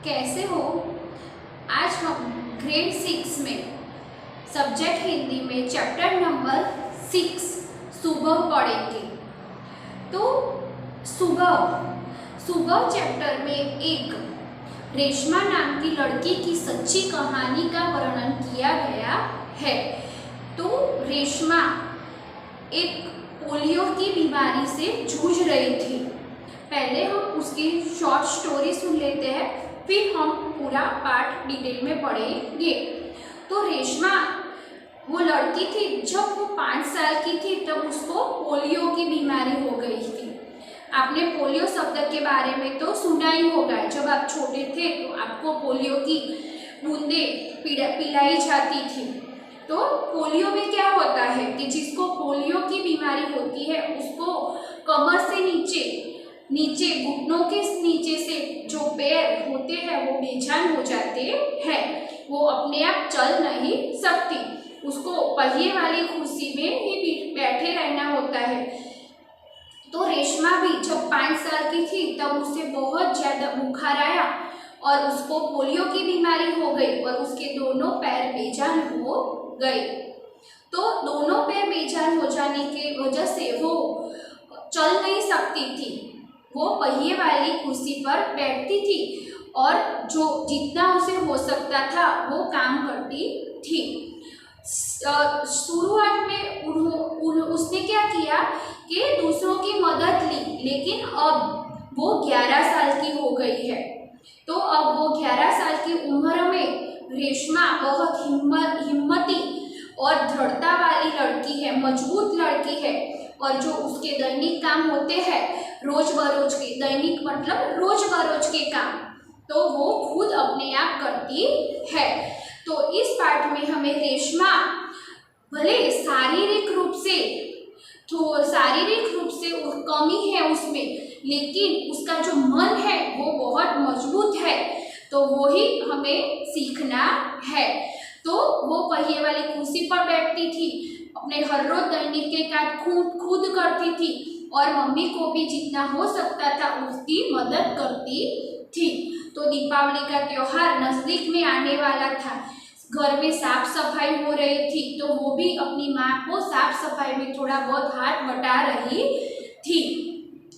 कैसे हो। आज हम ग्रेड 6 में सब्जेक्ट हिंदी में चैप्टर नंबर 6 सुबह पढ़ेंगे। तो सुबह चैप्टर में एक रेशमा नाम की लड़की की सच्ची कहानी का वर्णन किया गया है। तो रेशमा एक पोलियो की बीमारी से जूझ रही थी। पहले हम उसकी शॉर्ट स्टोरी सुन लेते हैं, फिर हम पूरा पाठ डिटेल में पढ़ेंगे। तो रेशमा वो लड़की थी, जब वो 5 साल की थी तब उसको पोलियो की बीमारी हो गई थी। आपने पोलियो शब्द के बारे में तो सुना ही होगा। जब आप छोटे थे तो आपको पोलियो की बूंदें पिलाई जाती थी। तो पोलियो में क्या होता है कि जिसको पोलियो की बीमारी होती है उसको कमर से नीचे घुटनों के नीचे से जो पैर होते हैं वो बेजान हो जाते हैं। वो अपने आप चल नहीं सकती, उसको पहिए वाली कुर्सी में ही बैठे रहना होता है। तो रेशमा भी जब 5 साल की थी तब उसे बहुत ज़्यादा बुखार आया और उसको पोलियो की बीमारी हो गई और उसके दोनों पैर बेजान हो गए। तो दोनों पैर बेजान हो जाने की वजह से वो चल नहीं सकती थी। वो पहिए वाली कुर्सी पर बैठती थी और जो जितना उसे हो सकता था वो काम करती थी। शुरुआत में उसने क्या किया कि दूसरों की मदद ली, लेकिन अब वो 11 साल की हो गई है। तो अब वो 11 साल की उम्र में रेशमा बहुत हिम्मती और दृढ़ता वाली लड़की है, मजबूत लड़की है। और जो उसके दैनिक काम होते हैं रोज बरोज के, दैनिक मतलब रोज बरोज के काम, तो वो खुद अपने आप करती है। तो इस पाठ में हमें रेशमा भले शारीरिक रूप से कमी है उसमें, लेकिन उसका जो मन है वो बहुत मजबूत है। तो वो ही हमें सीखना है। तो वो पहिए वाली कुर्सी पर बैठती थी, अपने हर रोज दैनिक के काम खुद करती थी और मम्मी को भी जितना हो सकता था उसकी मदद करती थी। तो दीपावली का त्योहार नजदीक में आने वाला था। घर में साफ सफाई हो रही थी, तो वो भी अपनी माँ को साफ सफाई में थोड़ा बहुत हाथ बटा रही थी।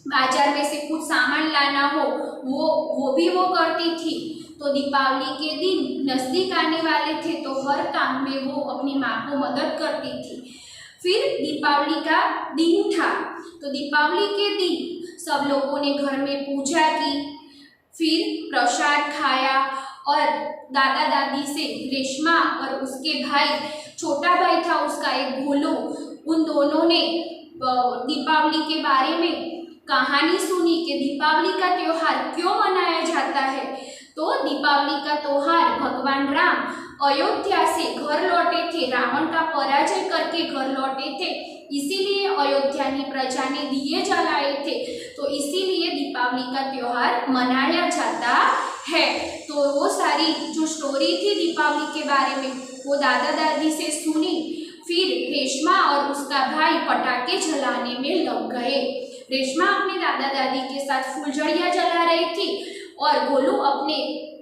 बाजार में से कुछ सामान लाना हो वो भी वो करती थी। तो दीपावली के दिन नजदीक आने वाले थे, तो हर काम में वो अपनी माँ को मदद करती थी। फिर दीपावली का दिन था, तो दीपावली के दिन सब लोगों ने घर में पूजा की, फिर प्रसाद खाया और दादा दादी से रेशमा और उसके भाई, छोटा भाई था उसका एक भोलू, उन दोनों ने दीपावली के बारे में कहानी सुनी कि दीपावली का त्योहार क्यों मनाया जाता है। तो दीपावली का त्योहार भगवान राम अयोध्या से घर लौटे थे, रावण का पराजय करके घर लौटे थे, इसीलिए अयोध्या की प्रजा ने दिए जलाए थे। तो इसीलिए दीपावली का त्योहार मनाया जाता है। तो वो सारी जो स्टोरी थी दीपावली के बारे में वो दादा दादी से सुनी। फिर रेशमा और उसका भाई पटाखे जलाने में लग गए। रेशमा अपने दादा दादी के साथ फुलझड़ियाँ जला रही थी और गोलू अपने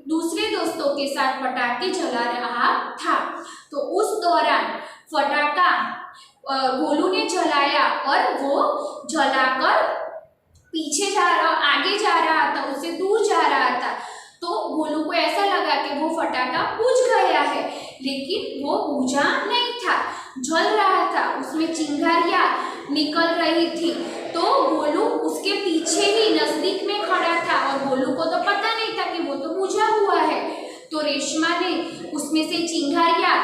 दूसरे दोस्तों के साथ पटाखे जला रहा था। तो उस दौरान पटाखा गोलू ने जलाया और वो जलाकर आगे जा रहा था, उससे दूर जा रहा था। तो गोलू को ऐसा लगा कि वो पटाखा बुझ गया है, लेकिन वो बुझा नहीं था, जल रहा था, उसमें चिंगारियाँ निकल रही थी। तो गोलू उसके पीछे ही नजदीक में खड़ा था और गोलू को तो पता नहीं था कि वो तो बुझा हुआ है। तो रेशमा ने उसमें से चिंगारियाँ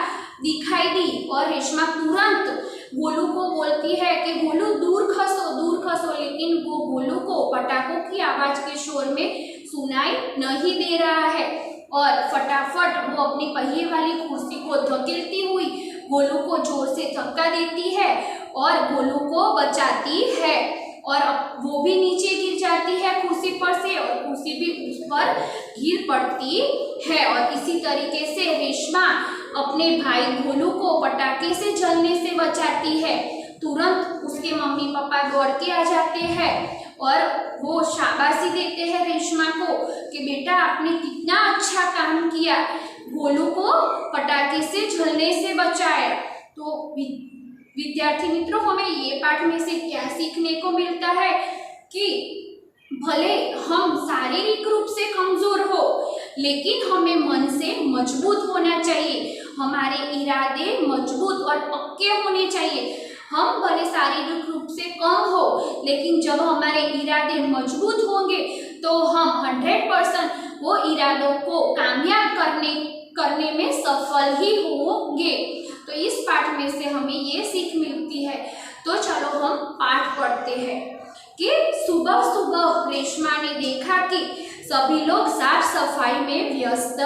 दिखाई दी और रेशमा तुरंत गोलू को बोलती है कि गोलू दूर खसो, लेकिन वो गोलू को पटाखों की आवाज के शोर में सुनाई नहीं दे रहा है और फटाफट वो अपनी पहिए वाली कुर्सी को धकेलती हुई गोलू को जोर से धक्का देती है और गोलू को बचाती है। और वो भी नीचे गिर जाती है कुर्सी पर से और कुर्सी भी उस पर गिर पड़ती है। और इसी तरीके से रेशमा अपने भाई गोलू को पटाखे से जलने से बचाती है। तुरंत उसके मम्मी पापा दौड़ के आ जाते हैं और वो शाबाशी देते हैं रेशमा को कि बेटा आपने कितना अच्छा काम किया, गोलू को पटाखे से जलने से बचाया। तो विद्यार्थी मित्रों, हमें ये पाठ में से क्या सीखने को मिलता है कि भले हम शारीरिक रूप से कमजोर हो, लेकिन हमें मन से मजबूत होना चाहिए। हमारे इरादे मजबूत और पक्के होने चाहिए। हम भले शारीरिक रूप से कम हो, लेकिन जब हमारे इरादे मजबूत होंगे तो हम 100% वो इरादों को कामयाब करने में सफल ही होंगे। तो इस पाठ में से हमें ये सीख मिलती है। तो चलो हम पाठ पढ़ते हैं कि सुबह सुबह रेशमा ने देखा कि सभी लोग साफ सफाई में व्यस्त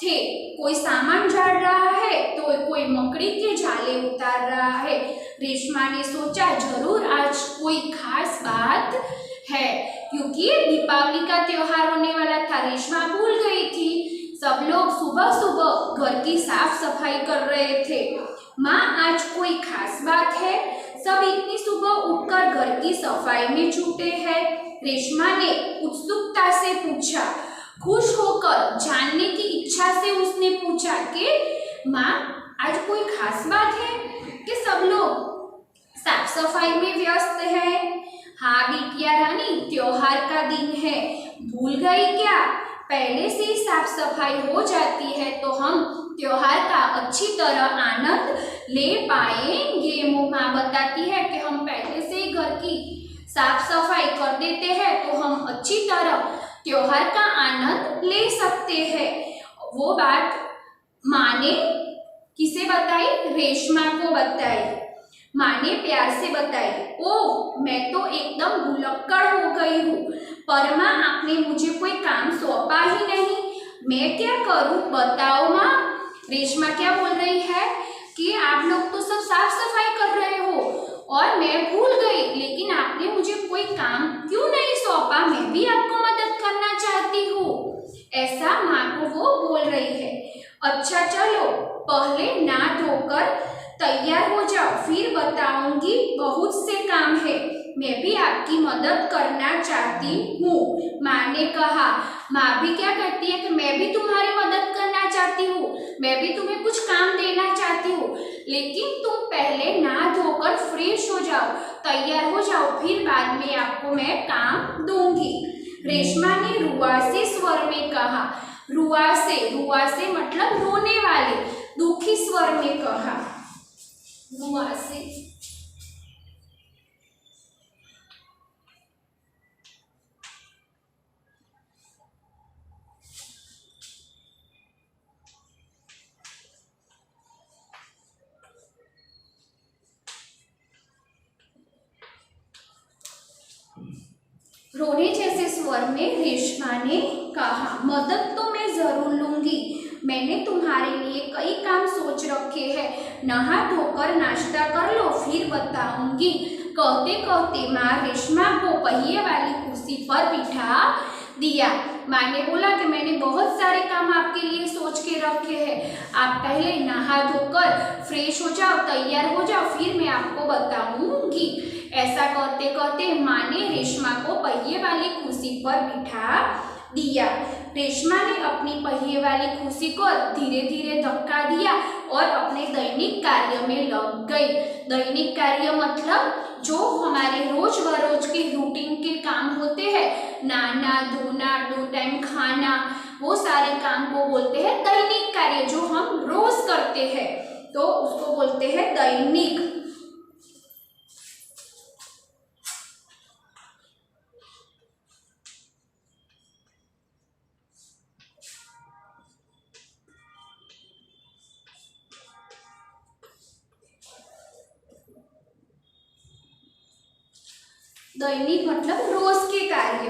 थे। कोई सामान झाड़ रहा है तो कोई मकड़ी के जाले उतार रहा है। रेशमा ने सोचा जरूर आज कोई खास बात है, क्योंकि दीपावली का त्योहार होने वाला था। रेशमा भूल गई थी। सब लोग सुबह सुबह घर की साफ सफाई कर रहे थे। माँ, आज कोई खास बात है? सब इतनी सुबह उठकर घर की सफाई में जुटे हैं। रेशमा ने उत्सुकता से पूछा। खुश होकर जानने की इच्छा से उसने पूछा कि माँ, आज कोई खास बात है कि सब लोग साफ सफाई में व्यस्त है? हाँ बिटिया रानी, त्योहार का दिन है, भूल गई क्या? पहले से ही साफ सफाई हो जाती है तो हम त्योहार का अच्छी तरह आनंद ले पाएंगे। माँ बताती है कि हम पहले से ही घर की साफ सफाई कर देते हैं तो हम अच्छी तरह त्योहार का आनंद ले सकते हैं। वो बात माँ ने किसे बताई? रेशमा को बताई। माँ ने प्यार से बताई। ओह, मैं तो एकदम भुलक्कड़ हो गई हूँ, पर माँ आपने मुझे कोई काम सौंपा ही नहीं, मैं क्या करूँ बताओ माँ। रेशमा क्या बोल रही है कि आप लोग तो सब साफ सफाई कर रहे हो और मैं भूल गई, लेकिन आपने मुझे कोई काम क्यों नहीं सौंपा? मैं भी आपको मदद करना चाहती हूँ, ऐसा माँ को वो बोल रही है। अच्छा चलो, पहले नहा धोकर तैयार हो जाओ, फिर बताऊंगी, बहुत से काम है, मैं भी आपकी मदद करना चाहती हूँ, माँ ने कहा। माँ भी क्या कहती है कि मैं भी तुम्हारी मदद करना चाहती हूँ, मैं भी तुम्हें कुछ काम देना चाहती हूँ, लेकिन तुम पहले नहा धोकर फ्रेश हो जाओ, तैयार हो जाओ, फिर बाद में आपको मैं काम दूंगी। रेशमा ने रुआसे स्वर में कहा। रुआसे मतलब रोने वाले, दुखी स्वर में कहा। रुआसे। रोने जैसे स्वर में रेशमा ने कहा, मदद तो मैं जरूर लूंगी, मैंने तुम्हारे लिए कई काम सोच रखे हैं, नहा धोकर नाश्ता कर लो, फिर बताऊंगी। कहते कहते माँ रेशमा को पहिए वाली कुर्सी पर बिठा दिया। माँ ने बोला कि मैंने बहुत सारे काम आपके लिए सोच के रखे हैं, आप पहले नहा धोकर फ्रेश हो जाओ, तैयार हो जाओ, फिर मैं आपको बताऊंगी। ऐसा कहते कहते माँ ने रेशमा को पहिए वाली कुर्सी पर बिठा दिया। रेशमा ने अपनी पहिए वाली कुर्सी को धीरे धीरे धक्का दिया और अपने दैनिक कार्य में लग गई। दैनिक कार्य मतलब जो हमारे रोज बरोज के रूटीन के काम होते हैं, नहाना धोना, 2 टाइम खाना, वो सारे काम को बोलते हैं दैनिक कार्य, जो हम रोज करते हैं, तो उसको बोलते हैं दैनिक। दैनिक मतलब रोज के कार्य।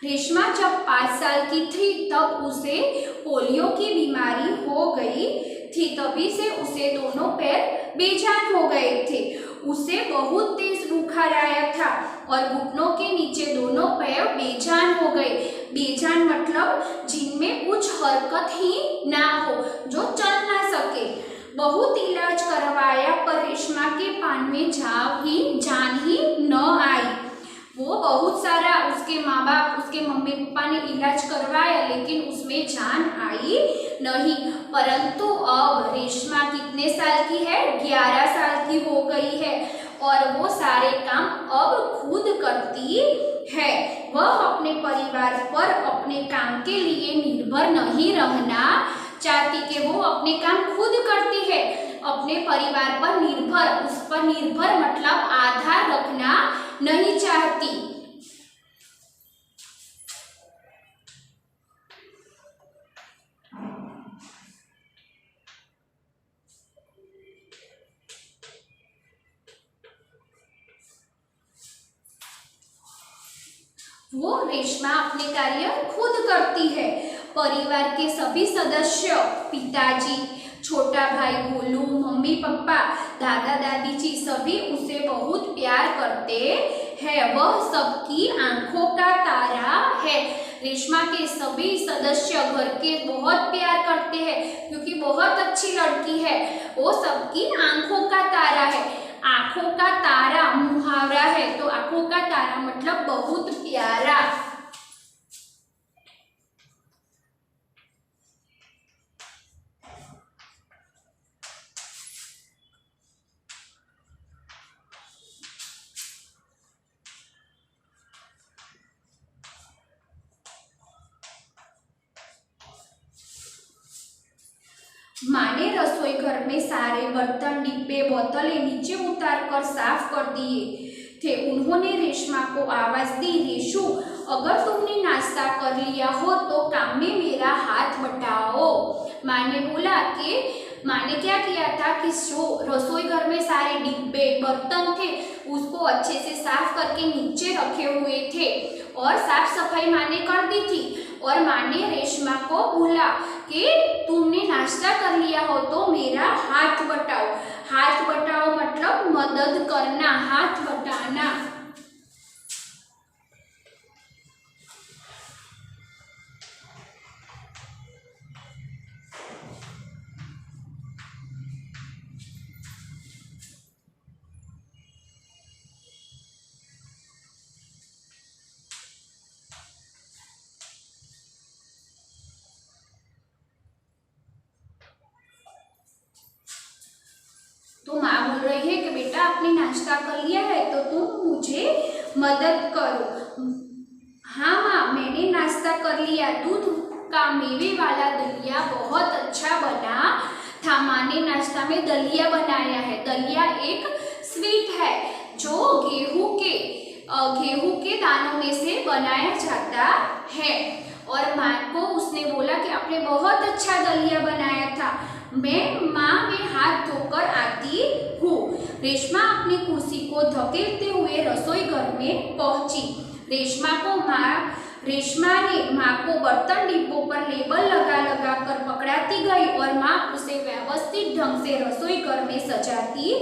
रेशमा जब 5 साल की थी तब उसे पोलियो की बीमारी हो गई थी, तभी से उसे दोनों पैर बेजान हो गए थे। उसे बहुत तेज बुखार आया था और घुटनों के नीचे दोनों पैर बेजान हो गए। बेजान मतलब जिनमें कुछ हरकत ही ना हो, जो चल ना सके। बहुत इलाज करवाया पर रेशमा के पान में जान ही न आई। वो बहुत उसके माँ बाप, उसके मम्मी पापा ने इलाज करवाया, लेकिन उसमें जान आई नहीं। परंतु अब रेशमा कितने साल की है? 11 साल की हो गई है और वो सारे काम अब खुद करती है। वह अपने परिवार पर अपने काम के लिए निर्भर नहीं रहना चाहती कि वो अपने काम खुद करती है, अपने परिवार पर निर्भर, उस पर निर्भर मतलब आधार रखना नहीं चाहती। वो रेशमा अपने कार्य खुद करती है। परिवार के सभी सदस्य, पिताजी, छोटा भाई गोलू, मम्मी पापा, दादा दादी जी सभी उसे बहुत प्यार करते हैं। वह सबकी आंखों का तारा है। रेशमा के सभी सदस्य घर के बहुत प्यार करते हैं क्योंकि बहुत अच्छी लड़की है। वो सबकी आंखों का तारा है। आंखों का तारा मुहावरा है, तो आंखों का तारा मतलब बहुत प्यारा। माँ ने रसोई घर में सारे बर्तन, डिब्बे, बोतलें नीचे उतार कर साफ कर दिए थे। उन्होंने रेशमा को आवाज दी, रेशु, अगर तुमने नाश्ता कर लिया हो तो काम में मेरा हाथ बटाओ। माँ ने बोला कि माँ ने क्या किया था कि जो रसोई घर में सारे डिब्बे बर्तन थे उसको अच्छे से साफ करके नीचे रखे हुए थे और साफ सफाई माँ ने कर दी थी। और माँ ने रेशमा को बोला कि तुमने नाश्ता कर लिया हो तो मेरा हाथ बटाओ। हाथ बटाओ मतलब मदद करना, हाथ बटाना। तो माँ बोल रही है कि बेटा आपने नाश्ता कर लिया है तो तुम मुझे मदद करो। हाँ माँ, मैंने नाश्ता कर लिया। दूध का मेवे वाला दलिया बहुत अच्छा बना था। माँ ने नाश्ता में दलिया बनाया है। दलिया एक स्वीट है जो गेहूं के दानों में से बनाया जाता है। और माँ को उसने बोला कि आपने बहुत अच्छा दलिया बनाया था। मैं हाथ धोकर आती हूँ। रेशमा अपनी कुर्सी को धकेलते हुए रसोई घर में पहुंची। रेशमा ने माँ को बर्तन डिब्बों पर लेबल लगा कर पकड़ाती गई और माँ उसे व्यवस्थित ढंग से रसोई घर में सजाती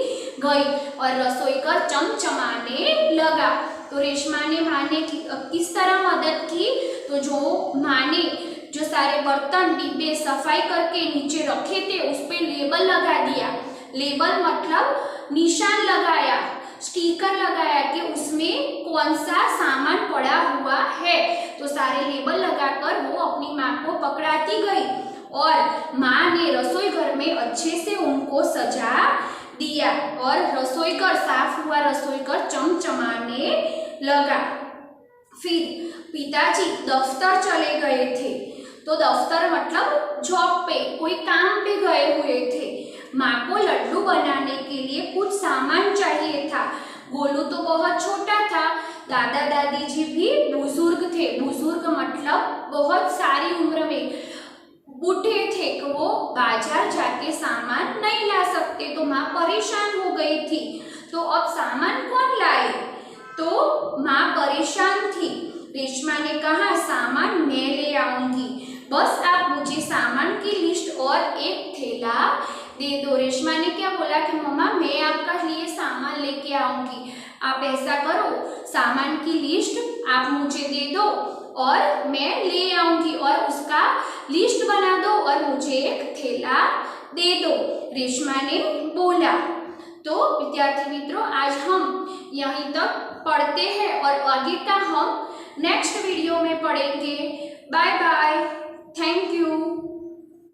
गई और रसोई घर चमचमाने लगा। तो रेशमा ने माँ ने किस तरह मदद की? तो माँ ने जो सारे बर्तन डिब्बे सफाई करके नीचे रखे थे उस पे लेबल लगा दिया। लेबल मतलब निशान लगाया, स्टिकर लगाया कि उसमें कौन सा सामान पड़ा हुआ है। तो सारे लेबल लगाकर वो अपनी माँ को पकड़ाती गई और माँ ने रसोई घर में अच्छे से उनको सजा दिया और रसोई घर साफ हुआ, रसोई घर चमचमाने लगा। फिर पिताजी दफ्तर चले गए थे। तो दफ्तर मतलब जॉब पे, कोई काम पे गए हुए थे। माँ को लड्डू बनाने के लिए कुछ सामान चाहिए था। गोलू तो बहुत छोटा था। दादा दादी जी भी बुजुर्ग थे। बुजुर्ग मतलब बहुत सारी उम्र में बूढ़े थे कि वो बाजार जाके सामान नहीं ला सकते। तो माँ परेशान हो गई थी। तो अब सामान कौन लाए? तो माँ परेशान थी। रेशमा ने कहा, सामान मैं ले आऊंगी, बस आप मुझे सामान की लिस्ट और एक थैला दे दो। रेशमा ने क्या बोला कि मम्मा मैं आपका लिए सामान लेके आऊंगी। आप ऐसा करो, सामान की लिस्ट आप मुझे दे दो और मैं ले आऊंगी और उसका लिस्ट बना दो और मुझे एक थैला दे दो, रेशमा ने बोला। तो विद्यार्थी मित्रों, आज हम यहीं तक पढ़ते हैं और आगे का हम नेक्स्ट वीडियो में पढ़ेंगे। Bye bye.